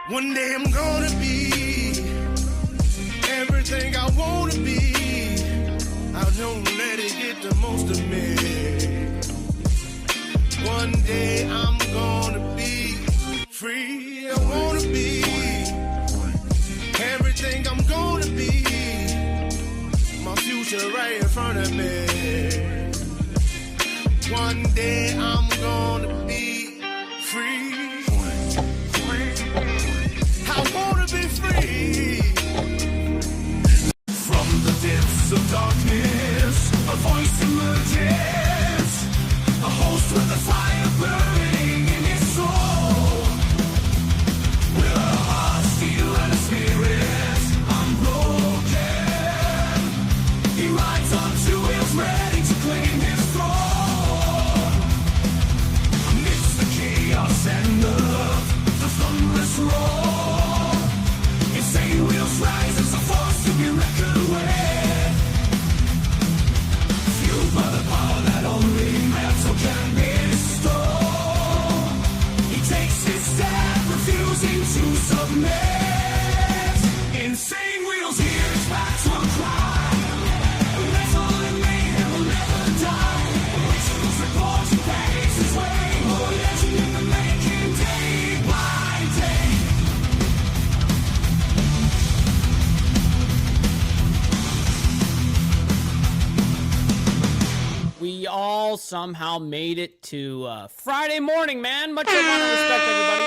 One day I'm gonna be everything I wanna be. I don't let it get the most of me. One day I'm gonna be free. I wanna be everything I'm gonna be. My future right in front of me. One day I'm gonna be free. I wanna be free. From the depths of darkness, a voice emerges. A host with a fire burning in his soul. With a heart, steel, and a spirit unbroken. He rides on two wheels, ready to claim his throne. Amidst the chaos and the thunderous roar, insane wheels rise as a force to be reckoned with. Fueled by the power that only metal can bestow. He takes his step, refusing to submit. Insane wheels hear his battle cry. Metal and mayhem will never die. Rituals report he pays his way. More legend in the making, day by day. We all somehow made it to Friday morning, man. Much love and respect, everybody.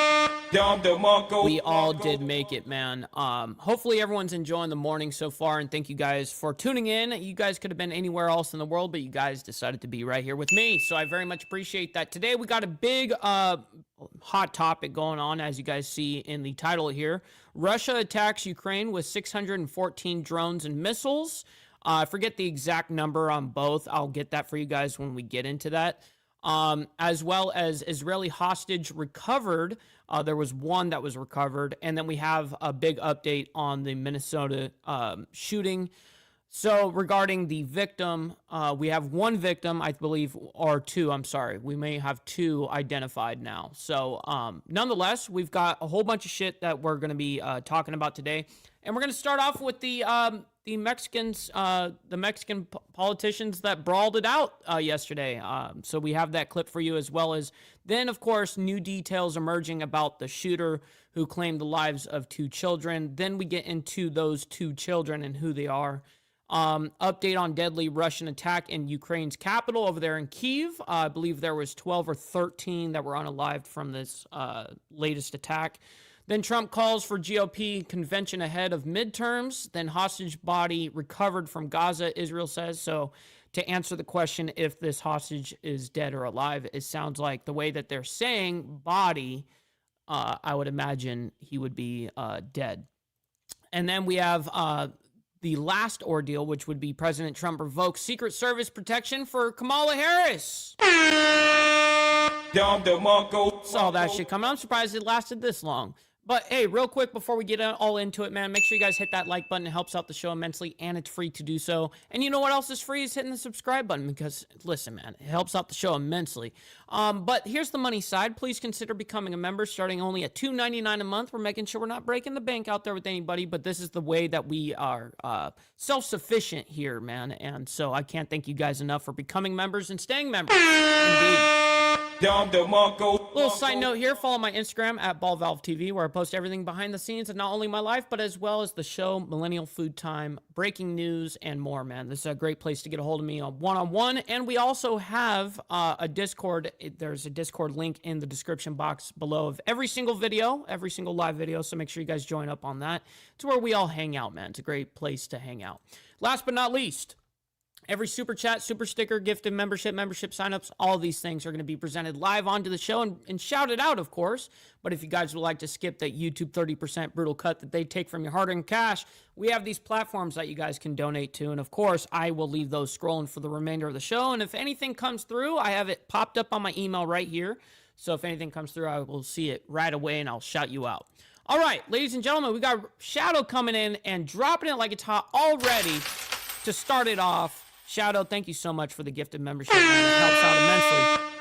We all did make it, man. Hopefully everyone's enjoying the morning so far, and thank you guys for tuning in. You guys could have been anywhere else in the world, but you guys decided to be right here with me, so I very much appreciate that. Today we got a big hot topic going on, as you guys see in the title here. Russia attacks Ukraine with 614 drones and missiles. I forget the exact number on both. I'll get that for you guys when we get into that. As well as Israeli hostage recovered. There was one that was recovered. And then we have a big update on the Minnesota shooting. So regarding the victim, we have one victim, I believe, or two, I'm sorry. We may have two identified now. So nonetheless, we've got a whole bunch of shit that we're going to be talking about today. And we're going to start off with the Mexicans, the Mexican politicians that brawled it out yesterday. So we have that clip for you, as well as then, of course, new details emerging about the shooter who claimed the lives of two children. Then we get into those two children and who they are. Update on deadly Russian attack in Ukraine's capital over there in Kyiv. I believe there was 12 or 13 that were unalived from this latest attack. Then Trump calls for GOP convention ahead of midterms. Then hostage body recovered from Gaza, Israel says. So to answer the question if this hostage is dead or alive, it sounds like the way that they're saying body, I would imagine he would be dead. And then we have the last ordeal, which would be President Trump revokes Secret Service protection for Kamala Harris. Saw that shit coming. I'm surprised it lasted this long. But hey, real quick before we get all into it, man, make sure you guys hit that like button. It helps out the show immensely, and it's free to do so. And you know what else is free is hitting the subscribe button, because, listen, man, it helps out the show immensely. But here's the money side. Please consider becoming a member, starting only at $2.99 a month. We're making sure we're not breaking the bank out there with anybody, but this is the way that we are self-sufficient here, man. And so I can't thank you guys enough for becoming members and staying members. Indeed. Little side note here, follow my Instagram at BallValveTV, where I post everything behind the scenes of not only my life, but as well as the show, Millennial Food Time, breaking news, and more, man. This is a great place to get a hold of me on one-on-one, and we also have a Discord. There's a Discord link in the description box below of every single video, every single live video, so make sure you guys join up on that. It's where we all hang out, man. It's a great place to hang out. Last but not least, every super chat, super sticker, gifted membership signups, all of these things are going to be presented live onto the show and shouted out, of course. But if you guys would like to skip that YouTube 30% brutal cut that they take from your hard-earned cash, we have these platforms that you guys can donate to. And of course, I will leave those scrolling for the remainder of the show. And if anything comes through, I have it popped up on my email right here. So if anything comes through, I will see it right away and I'll shout you out. All right, ladies and gentlemen, we got Shadow coming in and dropping it like it's hot already to start it off. Shadow, thank you so much for the gifted membership, man. It helps out immensely.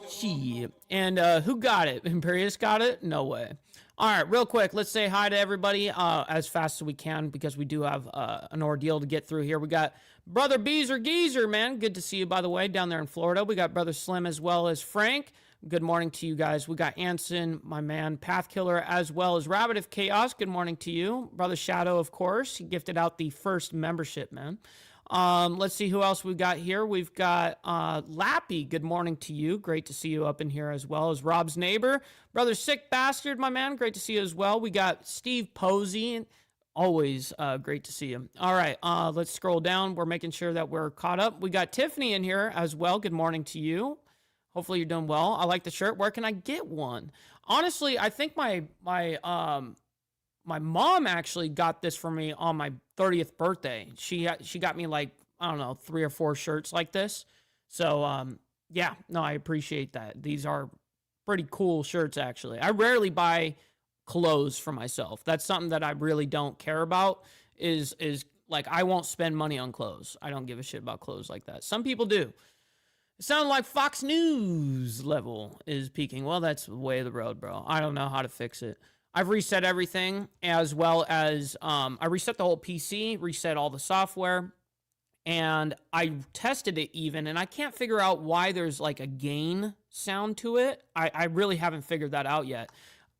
Shit. And who got it? Imperius got it? No way. All right, real quick, let's say hi to everybody as fast as we can because we do have an ordeal to get through here. We got Brother Beezer Geezer, man. Good to see you, by the way, down there in Florida. We got Brother Slim as well as Frank. Good morning to you guys. We got Anson, my man, Pathkiller, as well as Rabbit of Chaos. Good morning to you. Brother Shadow, of course. He gifted out the first membership, man. Let's see who else we got here. We've got Lappy. Good morning to you. Great to see you up in here as well as Rob's neighbor. Brother Sick Bastard, my man. Great to see you as well. We got Steve Posey. Always great to see you. All right, let's scroll down. We're making sure that we're caught up. We got Tiffany in here as well. Good morning to you. Hopefully you're doing well. I like the shirt. Where can I get one? Honestly, I think my mom actually got this for me on my 30th birthday. She got me like, I don't know, 3 or 4 shirts like this. So, yeah, no, I appreciate that. These are pretty cool shirts, actually. I rarely buy clothes for myself. That's something that I really don't care about is like, I won't spend money on clothes. I don't give a shit about clothes like that. Some people do. It sounded like Fox News level is peaking. Well, that's the way of the road, bro. I don't know how to fix it. I've reset everything as well as I reset the whole PC, reset all the software, and I tested it even, and I can't figure out why there's like a gain sound to it. I really haven't figured that out yet.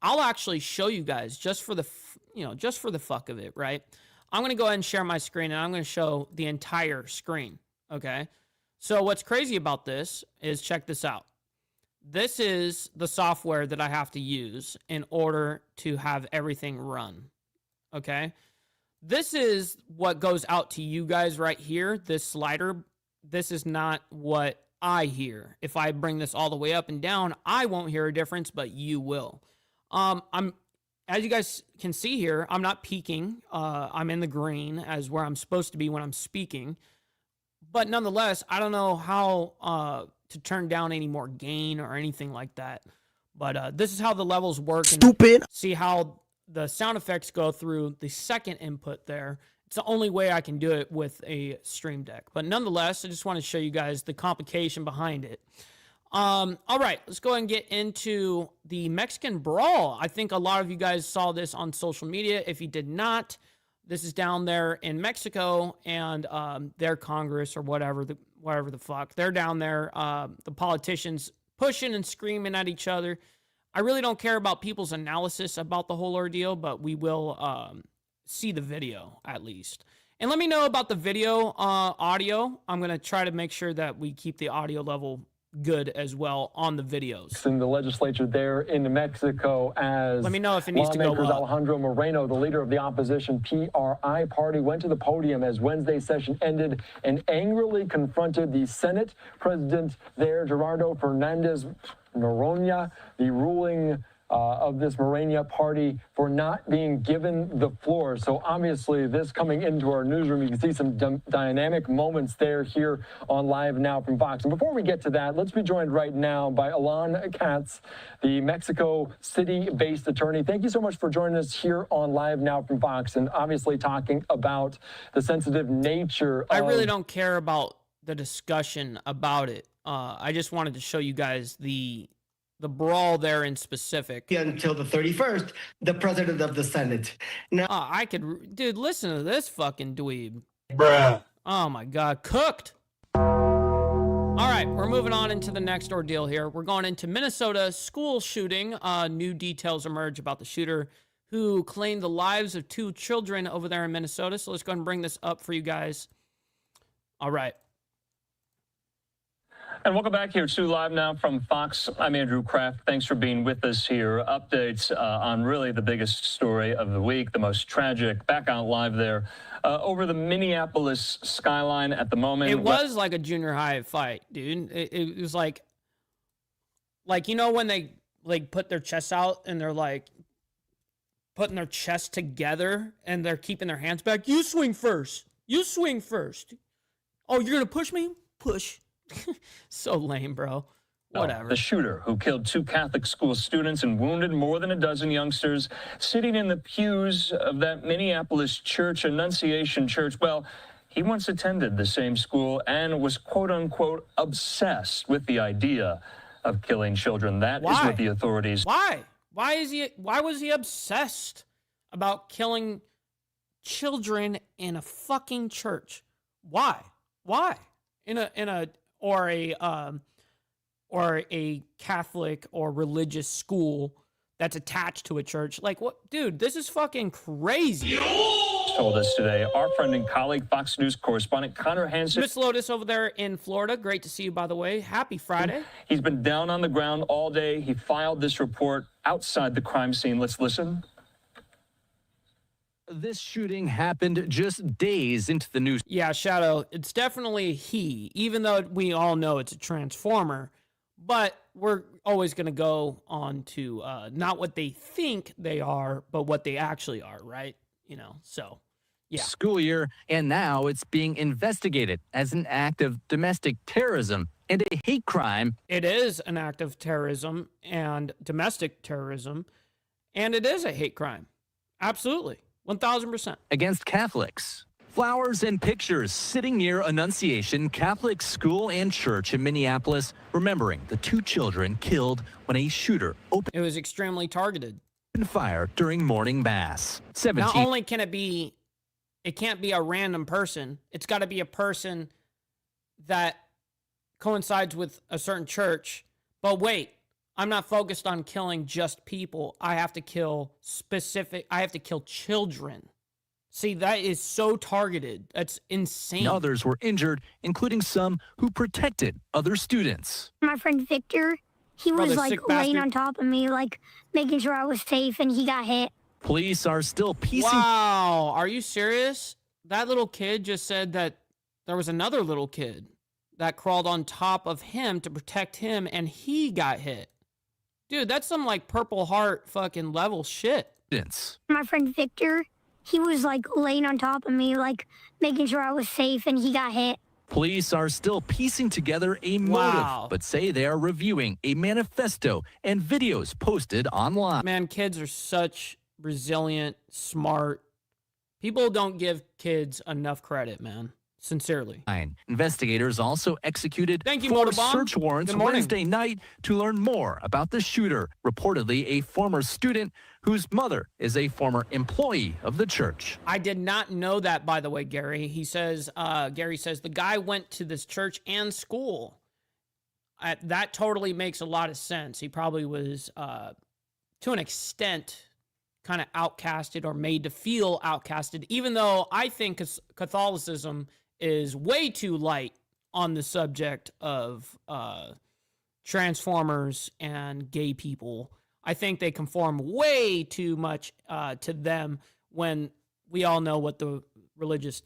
I'll actually show you guys just for the fuck of it, right? I'm going to go ahead and share my screen, and I'm going to show the entire screen, okay? So what's crazy about this is, check this out. This is the software that I have to use in order to have everything run, okay? This is what goes out to you guys right here, this slider. This is not what I hear. If I bring this all the way up and down, I won't hear a difference, but you will. As you guys can see here, I'm not peaking. I'm in the green as where I'm supposed to be when I'm speaking. But nonetheless, I don't know how to turn down any more gain or anything like that. But this is how the levels work. Stupid. See how the sound effects go through the second input there. It's the only way I can do it with a Stream Deck. But nonetheless, I just want to show you guys the complication behind it. All right, let's go ahead and get into the Mexican Brawl. I think a lot of you guys saw this on social media. If you did not, this is down there in Mexico, and their Congress or whatever the fuck. They're down there, the politicians pushing and screaming at each other. I really don't care about people's analysis about the whole ordeal, but we will see the video at least. And let me know about the video audio. I'm going to try to make sure that we keep the audio level good as well on the videos. In the legislature there in Mexico, as let me know if it needs to go up. Alejandro Moreno, the leader of the opposition PRI party, went to the podium as Wednesday's session ended and angrily confronted the Senate president there, Gerardo Fernandez Noroña, the ruling of this Morena party, for not being given the floor. So obviously this coming into our newsroom, you can see some dynamic moments there here on Live Now from Fox. And before we get to that, let's be joined right now by Alan Katz, the Mexico City-based attorney. Thank you so much for joining us here on Live Now from Fox, and obviously talking about the sensitive nature of... I really don't care about the discussion about it. I just wanted to show you guys the brawl there in specific. Until the 31st, the president of the Senate. Now, dude, listen to this fucking dweeb. Bruh. Oh my God, cooked. All right, we're moving on into the next ordeal here. We're going into Minnesota school shooting. New details emerge about the shooter who claimed the lives of 2 children over there in Minnesota. So let's go ahead and bring this up for you guys. All right. And welcome back here to Live Now from Fox. I'm Andrew Kraft. Thanks for being with us here. Updates on really the biggest story of the week, the most tragic. Back out live there over the Minneapolis skyline at the moment. It was like a junior high fight, dude. It was like, you know, when they like put their chests out and they're like putting their chests together and they're keeping their hands back. You swing first. You swing first. Oh, you're going to push me? Push. So lame, bro. Whatever. The shooter who killed 2 Catholic school students and wounded more than a dozen youngsters sitting in the pews of that Minneapolis church, Annunciation Church. Well, he once attended the same school and was, quote unquote, obsessed with the idea of killing children. That is what the authorities... Why? Why was he obsessed about killing children in a fucking church? Why? Or a Catholic or religious school that's attached to a church? Like, what? Dude, this is fucking crazy. Told us today, our friend and colleague, Fox News correspondent Connor Hansen. Miss Lotus over there in Florida, great to see you, by the way. Happy Friday. He's been down on the ground all day. He filed this report outside the crime scene. Let's listen. This shooting happened just days into the news. Yeah, Shadow, it's definitely he, even though we all know it's a transformer. But we're always going to go on to not what they think they are, but what they actually are, right? You know, so, yeah. School year, and now it's being investigated as an act of domestic terrorism and a hate crime. It is an act of terrorism and domestic terrorism, and it is a hate crime. Absolutely. 1,000%. Against Catholics. Flowers and pictures sitting near Annunciation Catholic School and Church in Minneapolis, remembering the 2 children killed when a shooter opened It was extremely targeted. fire during morning mass. 17. Not only can it can't be a random person, it's got to be a person that coincides with a certain church. But wait, I'm not focused on killing just people. I have to kill children. See, that is so targeted. That's insane. Others were injured, including some who protected other students. My friend Victor, he was like laying on top of me, like making sure I was safe, and he got hit. Police are still piecing... Wow, are you serious? That little kid just said that there was another little kid that crawled on top of him to protect him, and he got hit. Dude, that's some like Purple Heart fucking level shit. My friend Victor, he was like laying on top of me, like making sure I was safe, and he got hit. Police are still piecing together a motive, but say they are reviewing a manifesto and videos posted online. Man, kids are such resilient, smart. People don't give kids enough credit, man. Sincerely. Investigators also executed 4 search warrants Wednesday night to learn more about the shooter, reportedly a former student whose mother is a former employee of the church. I did not know that, by the way, Gary. Gary says the guy went to this church and school. That totally makes a lot of sense. He probably was, to an extent, kind of outcasted or made to feel outcasted, even though I think Catholicism is way too light on the subject of transformers and gay people. I think they conform way too much to them when we all know what the religious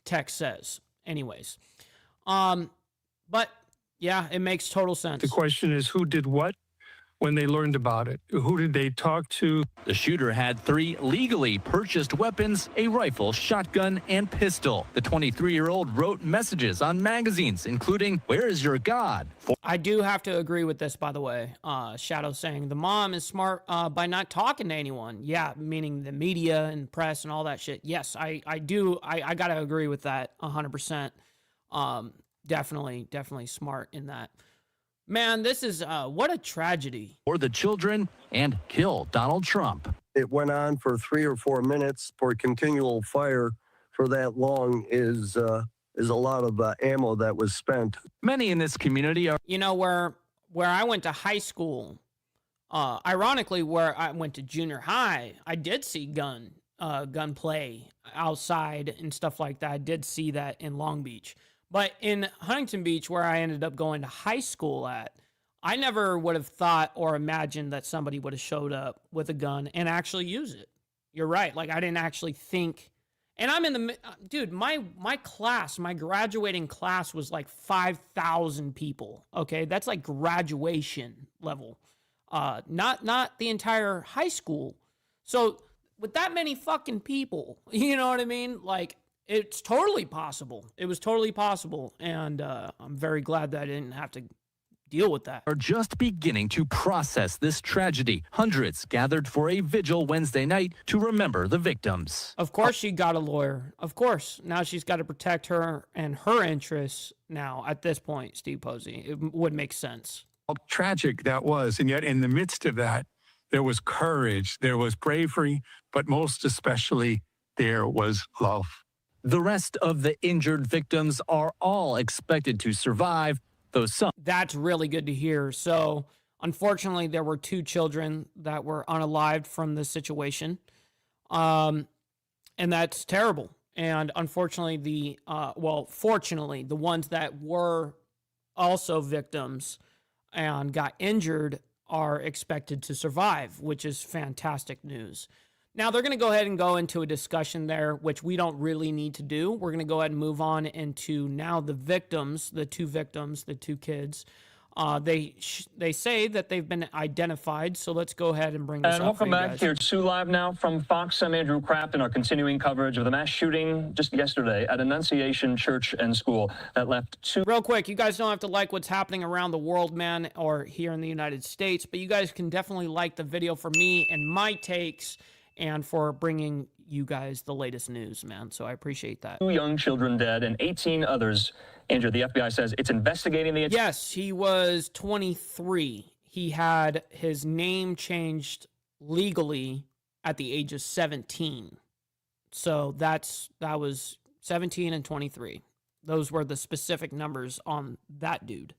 text says. Anyways. But, yeah, it makes total sense. The question is, who did what when they learned about it? Who did they talk to? The shooter had 3 legally purchased weapons, a rifle, shotgun, and pistol. The 23-year-old wrote messages on magazines, including, "Where is your God?" I do have to agree with this, by the way. Shadow saying the mom is smart by not talking to anyone. Yeah, meaning the media and press and all that shit. Yes, I do. I got to agree with that 100%. Definitely smart in that. Man, this is what a tragedy. For the children and kill Donald Trump. It went on for 3 or 4 minutes. For continual fire for that long is a lot of ammo that was spent. Many in this community are... You know, where I went to high school, ironically, where I went to junior high, I did see gunplay outside and stuff like that. I did see that in Long Beach. But in Huntington Beach, where I ended up going to high school at, I never would have thought or imagined that somebody would have showed up with a gun and actually use it. You're right. Like, I didn't actually think. And I'm in the, dude, my class, my graduating class was like 5,000 people. Okay. That's like graduation level. Not the entire high school. So with that many fucking people, you know what I mean? Like, it's totally possible. It was totally possible. And I'm very glad that I didn't have to deal with that. Are just beginning to process this tragedy. Hundreds gathered for a vigil Wednesday night to remember the victims. Of course she got a lawyer. Of course. Now she's got to protect her and her interests now at this point, Steve Posey. It would make sense. How tragic that was. And yet in the midst of that, there was courage, there was bravery, but most especially there was love. The rest of the injured victims are all expected to survive, though some. That's really good to hear. So, unfortunately, there were 2 children that were unalived from this situation. And that's terrible. And unfortunately, fortunately, the ones that were also victims and got injured are expected to survive, which is fantastic news. Now, they're going to go ahead and go into a discussion there, which we don't really need to do. We're going to go ahead and move on into now the victims, the 2 victims, the 2 kids. They say that they've been identified, so let's go ahead and bring this up. And welcome back here to Live now from Fox. I'm Andrew Kraft, and our continuing coverage of the mass shooting just yesterday at Annunciation Church and School that left 2. Real quick, you guys don't have to like what's happening around the world, man, or here in the United States, but you guys can definitely like the video for me and my takes and for bringing you guys the latest news, man. So I appreciate that. 2 young children dead and 18 others injured. The FBI says it's investigating the... Yes, he was 23. He had his name changed legally at the age of 17. So that was 17 and 23. Those were the specific numbers on that dude.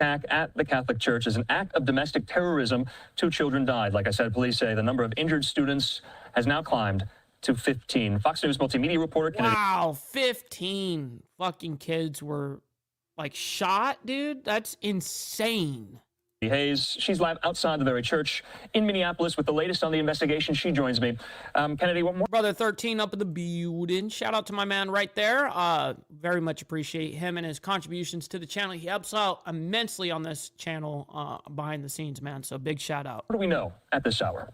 Attack at the Catholic Church is an act of domestic terrorism. 2 children died. Like I said, police say the number of injured students has now climbed to 15. Fox News multimedia reporter Kennedy. Wow, 15 fucking kids were like shot, dude. That's insane. Hayes, she's live outside the very church in Minneapolis with the latest on the investigation. She joins me. Kennedy, what more? Brother 13 up in the building. Shout out to my man right there. Very much appreciate him and his contributions to the channel. He helps out immensely on this channel behind the scenes, man. So big shout out. What do we know at this hour?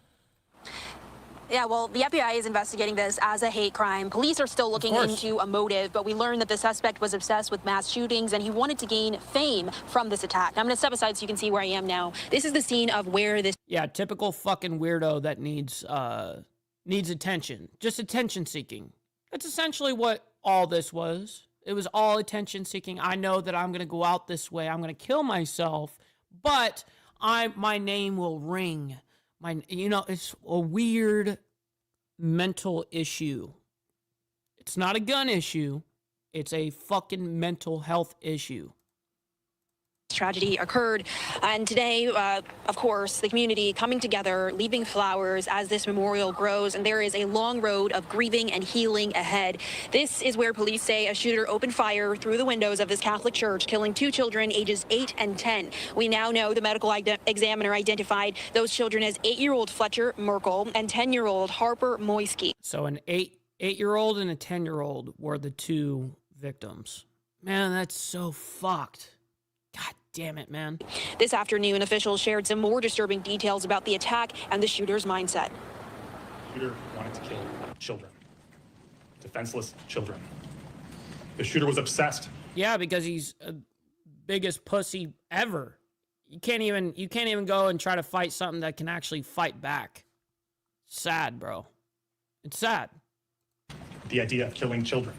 Yeah, well, the FBI is investigating this as a hate crime. Police are still looking into a motive, but we learned that the suspect was obsessed with mass shootings and he wanted to gain fame from this attack. I'm going to step aside so you can see where I am now. This is the scene of where this... Yeah, typical fucking weirdo that needs attention. Just attention seeking. That's essentially what all this was. It was all attention seeking. I know that I'm going to go out this way. I'm going to kill myself, but my name will ring. It's a weird mental issue. It's not a gun issue. It's a fucking mental health issue. Tragedy occurred, and today, of course, the community coming together, leaving flowers as this memorial grows, and there is a long road of grieving and healing ahead. This is where police say a shooter opened fire through the windows of this Catholic church, killing 2 children ages 8 and 10. We now know the medical examiner identified those children as 8-year-old Fletcher Merkel and 10-year-old Harper Moisky. So an 8-year-old and a 10-year-old were the 2 victims. Man, that's so fucked. God damn it, man. This afternoon, officials shared some more disturbing details about the attack and the shooter's mindset. The shooter wanted to kill children, defenseless children. The shooter was obsessed. Yeah, because he's biggest pussy ever. You can't even go and try to fight something that can actually fight back. Sad, bro. It's sad. The idea of killing children.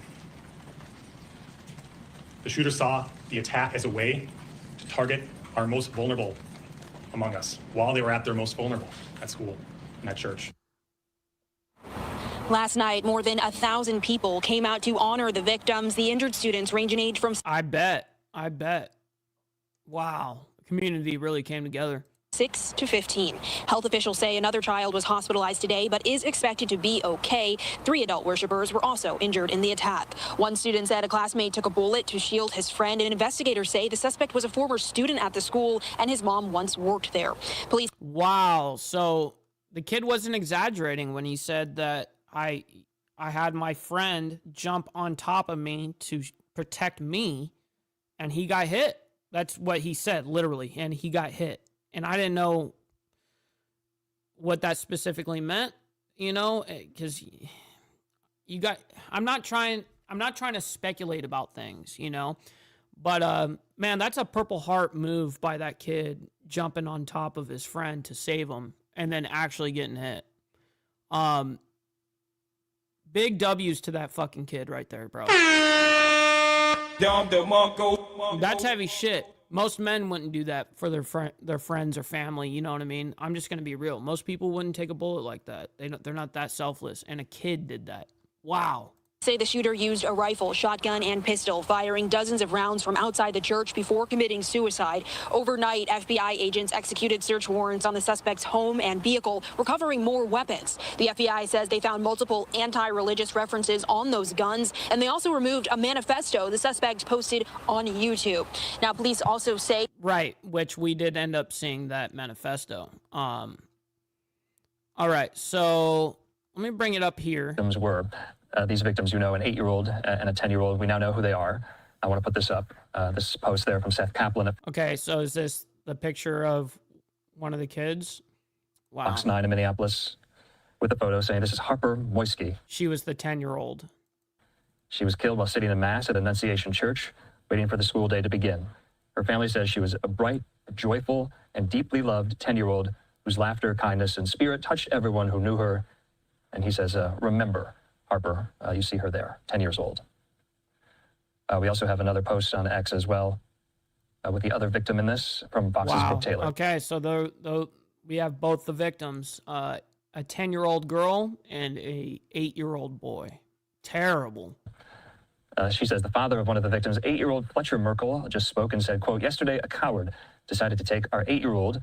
The shooter saw the attack as a way to target our most vulnerable among us while they were at their most vulnerable at school and at church. Last night, more than 1,000 people came out to honor the victims. The injured students range in age from... I bet. Wow. The community really came together. 6 to 15. Health officials say another child was hospitalized today, but is expected to be okay. 3 adult worshipers were also injured in the attack. One student said a classmate took a bullet to shield his friend, and investigators say the suspect was a former student at the school, and his mom once worked there. Police... Wow. So the kid wasn't exaggerating when he said that I had my friend jump on top of me to protect me, and he got hit. That's what he said, literally, and he got hit. And I didn't know what that specifically meant, because I'm not trying to speculate about things, but man, that's a Purple Heart move by that kid jumping on top of his friend to save him and then actually getting hit. Big W's to that fucking kid right there, bro. That's heavy shit. Most men wouldn't do that for their friends or family. You know what I mean? I'm just gonna be real. Most people wouldn't take a bullet like that. They're not that selfless. And a kid did that. Wow. Say the shooter used a rifle, shotgun, and pistol, firing dozens of rounds from outside the church before committing suicide. Overnight, FBI agents executed search warrants on the suspect's home and vehicle, recovering more weapons. The FBI says they found multiple anti-religious references on those guns, and they also removed a manifesto the suspect posted on YouTube. Now, police also say... Right, which we did end up seeing that manifesto. All right, so let me bring it up here. These victims, an 8-year-old and a 10-year-old. We now know who they are. I want to put this up. This post there from Seth Kaplan. Okay, so is this the picture of one of the kids? Wow. Fox 9 in Minneapolis with a photo saying this is Harper Moisky. She was the 10-year-old. She was killed while sitting in Mass at Annunciation Church, waiting for the school day to begin. Her family says she was a bright, joyful, and deeply loved 10-year-old whose laughter, kindness, and spirit touched everyone who knew her. And he says, remember, Harper, you see her there, 10 years old. We also have another post on X as well with the other victim in this from Fox's Brooke Taylor. Okay, so we have both the victims, a 10-year-old girl and a 8-year-old boy. Terrible. She says the father of one of the victims, 8-year-old Fletcher Merkel, just spoke and said, quote, yesterday a coward decided to take our 8-year-old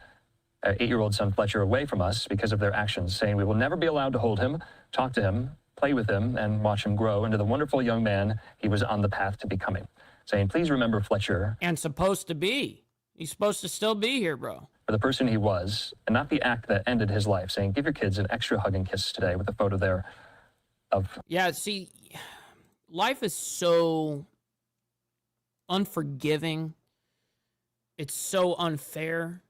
son Fletcher away from us because of their actions, saying we will never be allowed to hold him, talk to him, play with him, and watch him grow into the wonderful young man he was on the path to becoming. Saying, please remember Fletcher. And supposed to be. He's supposed to still be here, bro. For the person he was, and not the act that ended his life. Saying, give your kids an extra hug and kiss today with a photo there of... Yeah, see, life is so unforgiving. It's so unfair.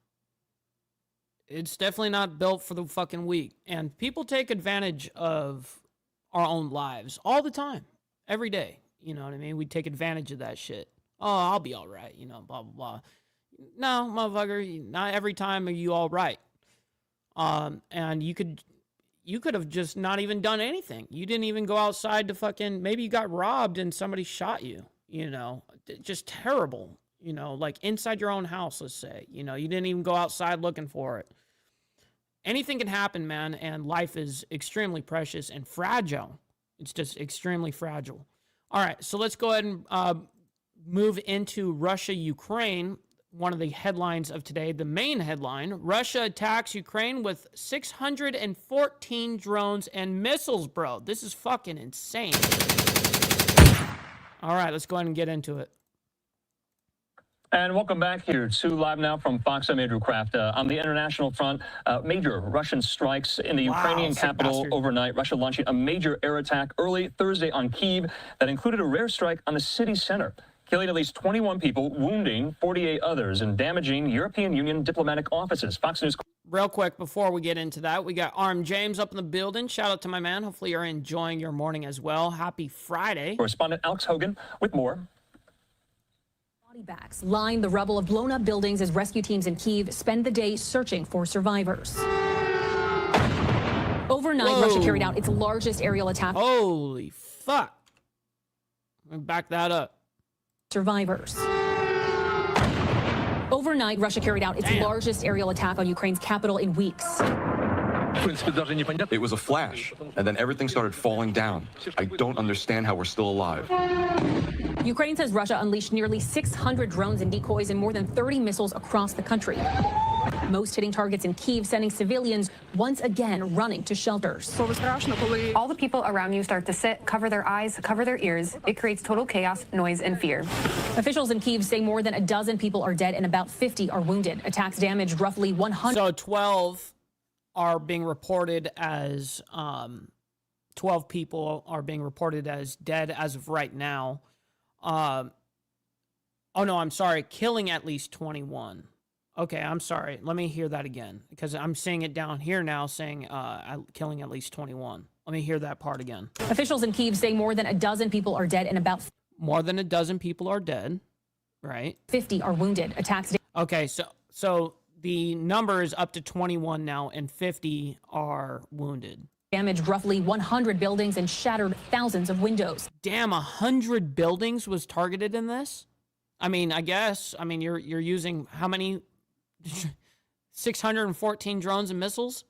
It's definitely not built for the fucking weak. And people take advantage of our own lives all the time, every day. You know what I mean? We take advantage of that shit. Oh, I'll be all right, blah, blah, blah. No, motherfucker, not every time are you all right. And you could have just not even done anything. You didn't even go outside to fucking, maybe you got robbed and somebody shot you, just terrible, like inside your own house, let's say, you didn't even go outside looking for it. Anything can happen, man, and life is extremely precious and fragile. It's just extremely fragile. All right, so let's go ahead and move into Russia-Ukraine. One of the headlines of today, the main headline, Russia attacks Ukraine with 614 drones and missiles, bro. This is fucking insane. All right, let's go ahead and get into it. And welcome back here to Live Now from Fox. I'm Andrew Kraft. On the international front, major Russian strikes in the Ukrainian capital overnight. Russia launching a major air attack early Thursday on Kyiv that included a rare strike on the city center, killing at least 21 people, wounding 48 others, and damaging European Union diplomatic offices. Fox News. Real quick, before we get into that, we got Arm James up in the building. Shout out to my man. Hopefully you're enjoying your morning as well. Happy Friday. Correspondent Alex Hogan with more. Bags line the rubble of blown-up buildings as rescue teams in Kyiv spend the day searching for survivors. Overnight, Russia carried out its largest aerial attack. Holy fuck. Let me back that up. Survivors. Overnight, Russia carried out its largest aerial attack on Ukraine's capital in weeks. It was a flash, and then everything started falling down. I don't understand how we're still alive. Ukraine says Russia unleashed nearly 600 drones and decoys and more than 30 missiles across the country. Most hitting targets in Kyiv, sending civilians once again running to shelters. All the people around you start to sit, cover their eyes, cover their ears. It creates total chaos, noise, and fear. Officials in Kyiv say more than a dozen people are dead and about 50 are wounded. Attacks damaged roughly 100. So 12 are being reported as 12 people are being reported as dead as of right now. Oh no, I'm sorry, killing at least 21. Okay, I'm sorry. Let me hear that again because I'm seeing it down here now saying killing at least 21. Let me hear that part again. Officials in Kyiv say more than a dozen people are dead and about more than a dozen people are dead, right? 50 are wounded. Attacks. Okay, so the number is up to 21 now and 50 are wounded. Damaged roughly 100 buildings and shattered thousands of windows. Damn, 100 buildings was targeted in this? I mean, I guess. I mean, you're using how many? 614 drones and missiles?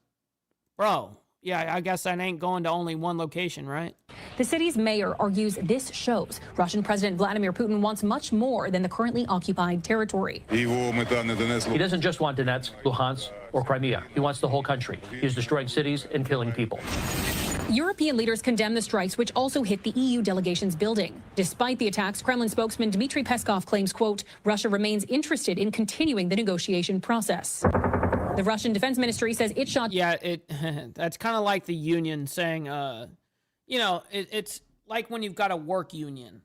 Bro, yeah, I guess that ain't going to only one location, right? The city's mayor argues this shows Russian President Vladimir Putin wants much more than the currently occupied territory. He doesn't just want Donetsk, Luhansk, or Crimea. He wants the whole country. He's destroying cities and killing people. European leaders condemn the strikes, which also hit the EU delegation's building. Despite the attacks, Kremlin spokesman Dmitry Peskov claims, quote, Russia remains interested in continuing the negotiation process. The Russian Defense Ministry says it shot... Yeah, that's kind of like the union saying, you know, it's like when you've got a work union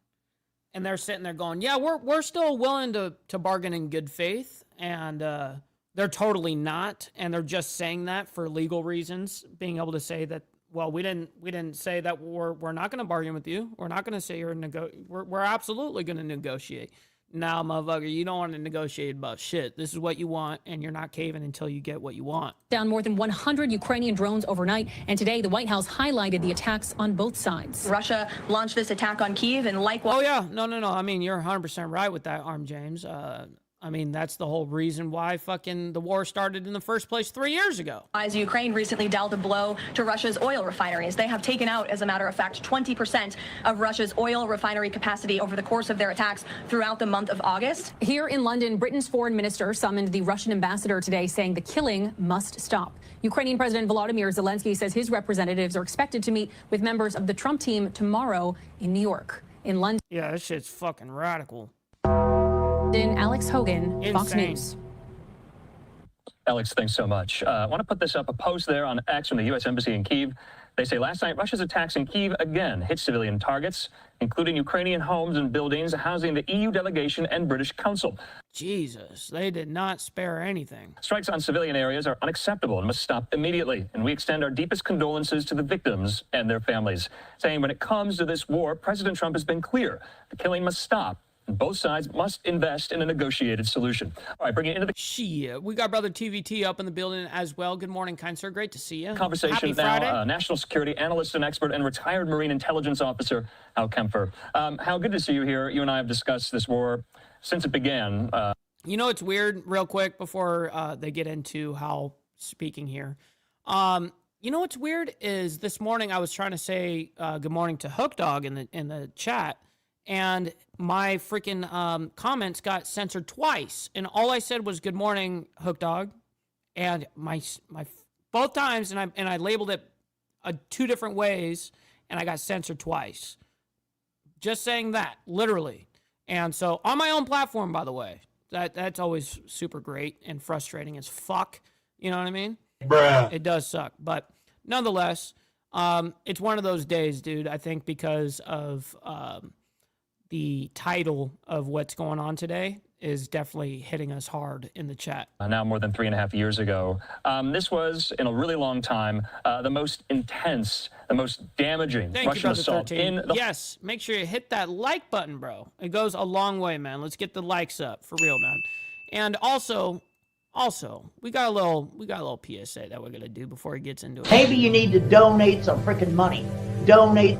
and they're sitting there going, yeah, we're still willing to bargain in good faith, and they're totally not, and they're just saying that for legal reasons, being able to say that, well, we didn't say that we're not going to bargain with you. We're not going to say we're absolutely going to negotiate. Now, motherfucker, you don't want to negotiate about shit. This is what you want, and you're not caving until you get what you want. Down more than 100 Ukrainian drones overnight, and today the White House highlighted the attacks on both sides. Russia launched this attack on Kyiv, and likewise... Oh, yeah. No. I mean, you're 100% right with that, Arm James. I mean, that's the whole reason why fucking the war started in the first place 3 years ago. As Ukraine recently dealt a blow to Russia's oil refineries. They have taken out, as a matter of fact, 20% of Russia's oil refinery capacity over the course of their attacks throughout the month of August. Here in London, Britain's foreign minister summoned the Russian ambassador today, saying the killing must stop. Ukrainian President Volodymyr Zelensky says his representatives are expected to meet with members of the Trump team tomorrow in New York. In London... Yeah, this shit's fucking radical. Alex Hogan, Insane. Fox News. Alex, thanks so much. I want to put this up, a post there on X from the U.S. Embassy in Kyiv. They say last night, Russia's attacks in Kyiv again hit civilian targets, including Ukrainian homes and buildings housing the EU delegation and British consul. Jesus, they did not spare anything. Strikes on civilian areas are unacceptable and must stop immediately. And we extend our deepest condolences to the victims and their families, saying when it comes to this war, President Trump has been clear. The killing must stop. And both sides must invest in a negotiated solution. All right, bring it into the... Shit. We got brother TVT up in the building as well. Good morning, kind sir. Great to see you. Conversation Happy now. Friday. National security analyst and expert and retired Marine intelligence officer, Al Kempfer. Hal, good to see you here. You and I have discussed this war since it began. You know, it's weird, real quick, before they get into Hal speaking here. You know what's weird is this morning I was trying to say good morning to Hook Dog in the chat, and my freaking comments got censored twice, and all I said was good morning, Hook Dog, and my both times, and I labeled it 2 different ways, and I got censored twice. Just saying that, literally. And so on my own platform, by the way, that's always super great and frustrating as fuck. You know what I mean? Bruh. It does suck, but nonetheless, it's one of those days, dude. I think because of the title of what's going on today is definitely hitting us hard in the chat. Now more than 3.5 years ago. This was, in a really long time, the most intense, the most damaging Russian assault in the... Yes, make sure you hit that like button, bro. It goes a long way, man. Let's get the likes up, for real, man. And also, we got a little PSA that we're gonna do before he gets into it. Maybe you need to donate some freaking money. Donate.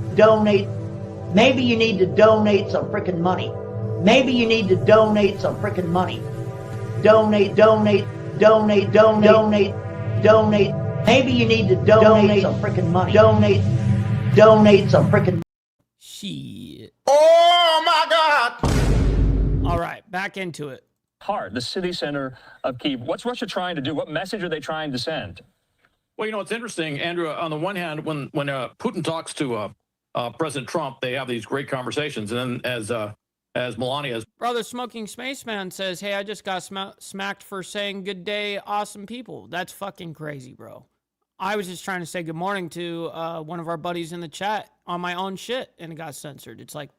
Maybe you need to donate some freaking money. Maybe you need to donate some freaking money. Donate. Maybe you need to donate some freaking money. Donate some freaking... Shit. Oh my God! All right, back into it. Hard, the city center of Kyiv. What's Russia trying to do? What message are they trying to send? Well, you know, it's interesting, Andrew. On the one hand, when Putin talks to President Trump, they have these great conversations, and then as Melania's brother Smoking Spaceman says, "Hey, I just got smacked for saying good day, awesome people." That's fucking crazy, bro. I was just trying to say good morning to one of our buddies in the chat on my own shit, and it got censored. It's like,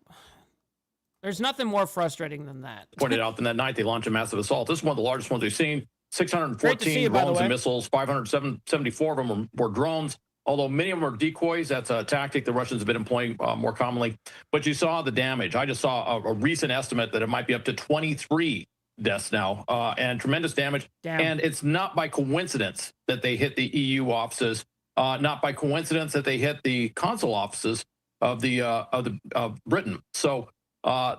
there's nothing more frustrating than that. pointed out, that night they launched a massive assault. This is one of the largest ones we've seen. 614 drones and missiles, 574 of them were drones. Although many of them are decoys, that's a tactic the Russians have been employing more commonly. But you saw the damage. I just saw a recent estimate that it might be up to 23 deaths now, and tremendous damage. Damn. And it's not by coincidence that they hit the EU offices, not by coincidence that they hit the consul offices of Britain. So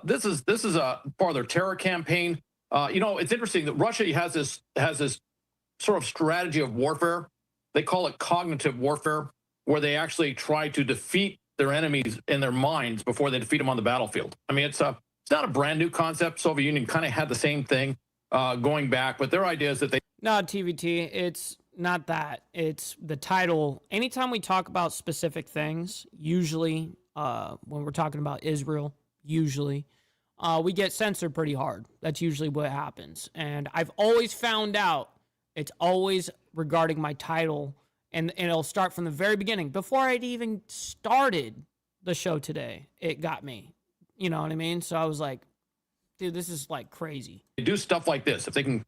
This is a part of their terror campaign. It's interesting that Russia has this sort of strategy of warfare. They call it cognitive warfare, where they actually try to defeat their enemies in their minds before they defeat them on the battlefield. I mean, it's not a brand new concept. Soviet Union kind of had the same thing going back, but their idea is that they... No, TVT, it's not that. It's the title. Anytime we talk about specific things, usually when we're talking about Israel, usually we get censored pretty hard. That's usually what happens. And I've always found out it's always regarding my title, and it'll start from the very beginning. Before I'd even started the show today, it got me. You know what I mean? So I was like, dude, this is like crazy. They do stuff like this. If they can,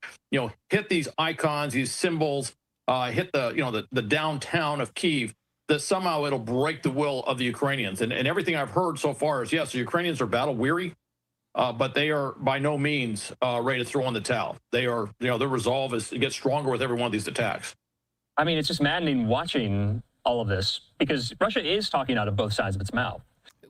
hit these icons, these symbols, hit the downtown of Kyiv, that somehow it'll break the will of the Ukrainians. And everything I've heard so far is, yes, the Ukrainians are battle weary, but they are by no means ready to throw in the towel. They are, their resolve is to get stronger with every one of these attacks. I mean, it's just maddening watching all of this because Russia is talking out of both sides of its mouth.